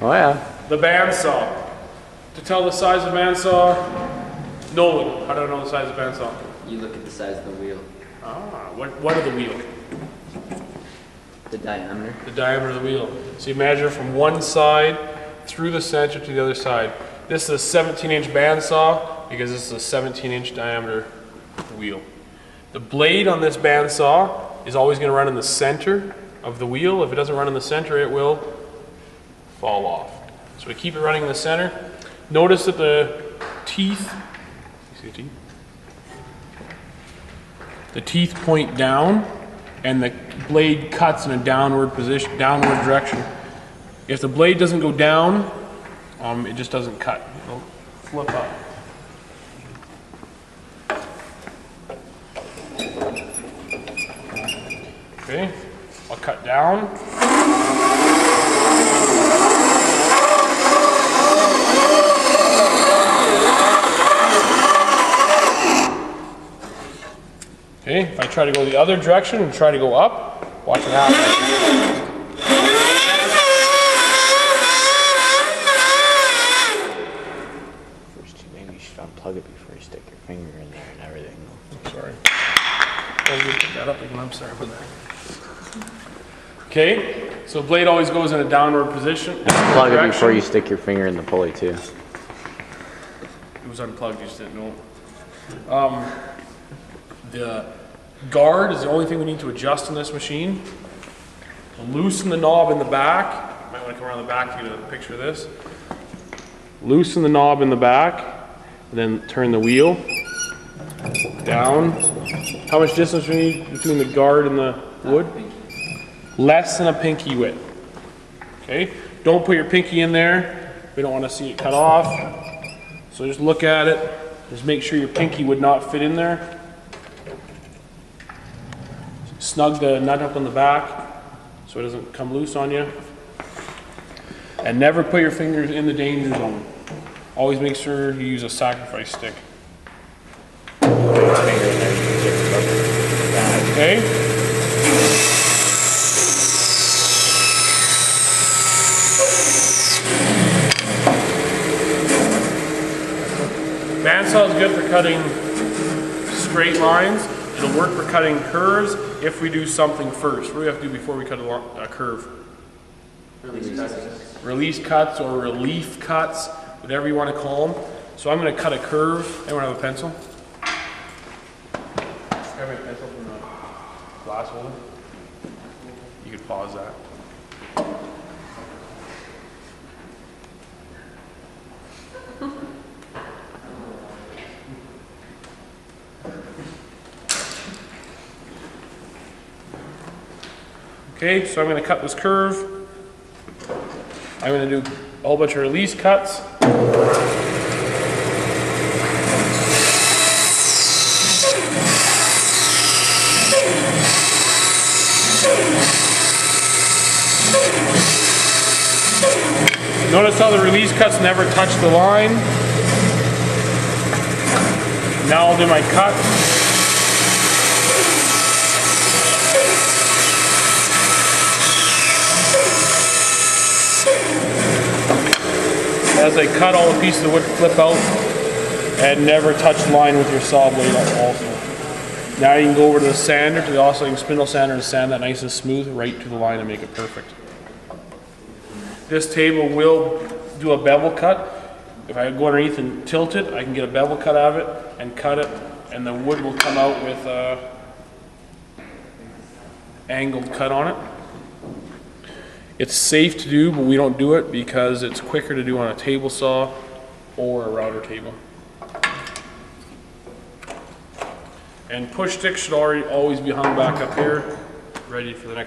Oh yeah. The bandsaw. To tell the size of the bandsaw, Nolan, how do I know the size of the bandsaw? You look at the size of the wheel. Ah, what are the wheel? The diameter. The diameter of the wheel. So you measure from one side through the center to the other side. This is a 17-inch bandsaw because this is a 17-inch diameter wheel. The blade on this bandsaw is always going to run in the center of the wheel. If it doesn't run in the center, it will fall off. So we keep it running in the center. Notice that the teeth, you see the teeth? The teeth point down and the blade cuts in a downward position, downward direction. If the blade doesn't go down, it just doesn't cut. It'll flip up. Okay, I'll cut down. Okay, if I try to go the other direction and try to go up, watch what happens. First, maybe you should unplug it before you stick your finger in there and everything. Sorry. Oh, you pick that up again. I'm sorry for that. Okay, so the blade always goes in a downward position. Plug it before you stick your finger in the pulley too. It was unplugged, you just didn't know. The guard is the only thing we need to adjust in this machine. Loosen the knob in the back. Might want to come around the back to get a picture of this. Loosen the knob in the back, and then turn the wheel down. How much distance do we need between the guard and the wood? Less than a pinky width. Okay, don't put your pinky in there. We don't want to see it cut off. So just look at it. Just make sure your pinky would not fit in there. Snug the nut up on the back so it doesn't come loose on you. And never put your fingers in the danger zone. Always make sure you use a sacrifice stick. Okay? Bandsaw is good for cutting straight lines. It'll work for cutting curves if we do something first. What do we have to do before we cut a curve? Release cuts or relief cuts, whatever you want to call them. So I'm going to cut a curve. Anyone have a pencil? Have a pencil from the glass holder? You could pause that. Okay, so I'm going to cut this curve. I'm going to do a whole bunch of release cuts. Notice how the release cuts never touch the line. Now I'll do my cut. As I cut, all the pieces of wood flip out and never touch the line with your saw blade also. Now you can go over to the sander, to the oscillating spindle sander, to sand that nice and smooth right to the line and make it perfect. This table will do a bevel cut. If I go underneath and tilt it, I can get a bevel cut out of it and cut it, and the wood will come out with an angled cut on it. It's safe to do, but we don't do it because it's quicker to do on a table saw or a router table. And push sticks should always be hung back up here, ready for the next